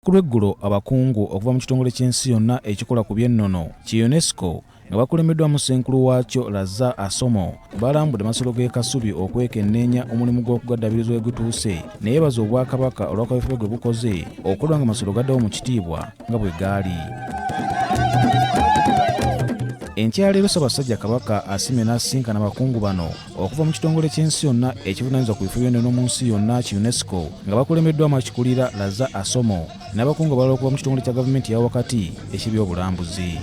Ku lw'eggulo abakungu okuva mu kitongole ky'ensi yonna ekikola ku by'ennono ki UNESCO nga bakulembeddwamu ssenkulu waakyo Lazza Asomo balambudde Amasiro g'e Kasubi okwekenneenya omulimu gw'okugadaabiriza we gutuuse ne yeebaza Obwakabaka olw'akaweefube gwe bukoze okulwa nga Amasiro gaddawo mu kitiibwa nga bwe gaali. Enkyaleero Ssaabasajja Kabaka Asiimye n'asisinkana abakungu bano okuva mu kitongole ky'ensi yonna ekivunaanyizibwa ku bifo by'ennono mu nsi yonna ki UNESCO nga bakulembeddwamu akikulira Lazza Asomo n'abakungu abalala okuva mu kitongole kya gavumenti eya wakati eky'ebyobulambuzi.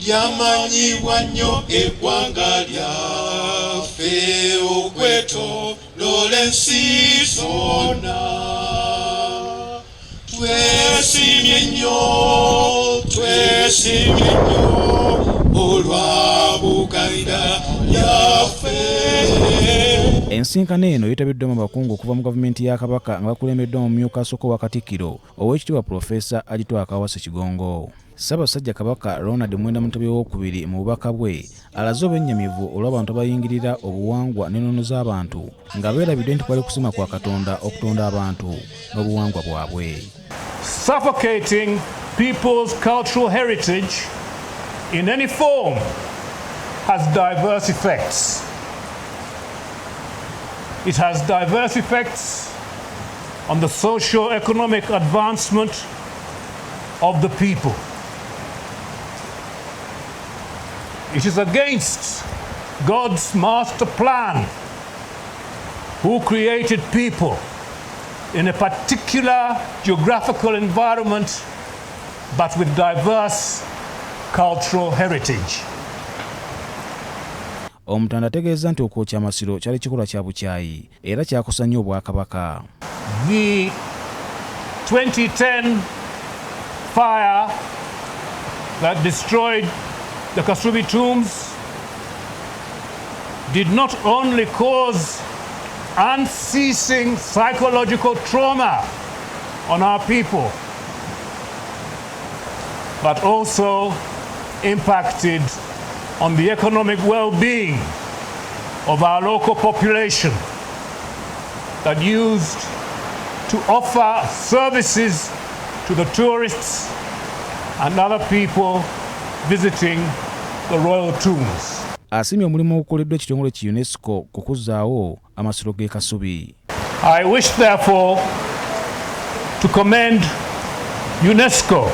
Lyamanyibwa nnyo eggwanga lyaffe okwetooloola ensi zonna. Twesiimye nnyo olwa Buganda yaffe. Ensinkano eno yeetabiddwamu abakungu okuva mu gavumenti ya Kabaka nga bakulembeddwa mu myuka asooka wa Katikkiro Oweekitiibwa Pulofeesa Agitwa Akawasa Kigongo. Ssaabasajja Kabaka Ronald Mwenda Mutebi II mu bubaka bwe alaze obwennyamivu olw'abantu abayingirira obuwangwa n'ennono z'abantu nga beerabidde nti kwali kusima kwa Katonda okutonda abantu n'obuwangwa bwabwe. Suffocating people's cultural heritage in any form has diverse effects. It has diverse effects on the socio-economic advancement of the people. It is against God's master plan, who created people in a particular geographical environment but with diverse cultural heritage. Omutanda ategeeza nti okwokya Amasiro kyali kikolwa kya bukyayi era kyakosa nnyo Obwakabaka. The 2010 fire that destroyed the Kasubi tombs did not only cause unceasing psychological trauma on our people, but also impacted on the economic well-being of our local population that used to offer services to the tourists and other people visiting the royal tombs. Asiimye omulimu ogukoleddwa ekitongole ki UNESCO ku kuzzaawo Amasiro g'e Kasubi. I wish therefore to commend UNESCO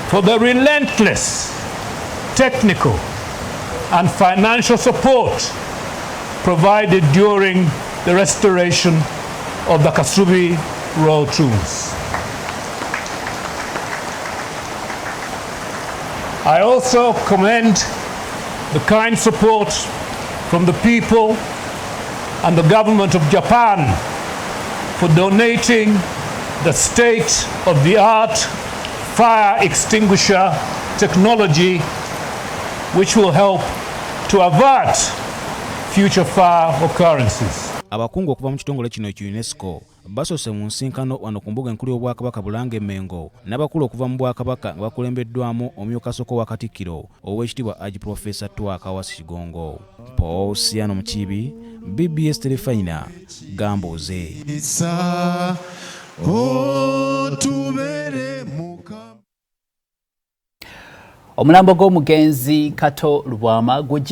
for the relentless technical and financial support provided during the restoration of the Kasubi royal tombs. I also commend the kind support from the people and the government of Japan for donating the state-of-the-art fire extinguisher technology, which will help to avert future fire occurrences. Abakungu okuva mu kitongole kino ki UNESCO basoose mu nsinkano wano ku mbuga enkulu y'Obwakabaka Bulange Mengo n'abakulu okuva mu Bwakabaka nga bakulembeddwamu omumyuka asooka wa Katikkiro Oweekitiibwa Pulofeesa Agitwa Akawasa Kigongo. Paul Siano Mukiibi, BBS Telefayina, Gambuuze. Omulambo gw'omugenzi Kato Lubwama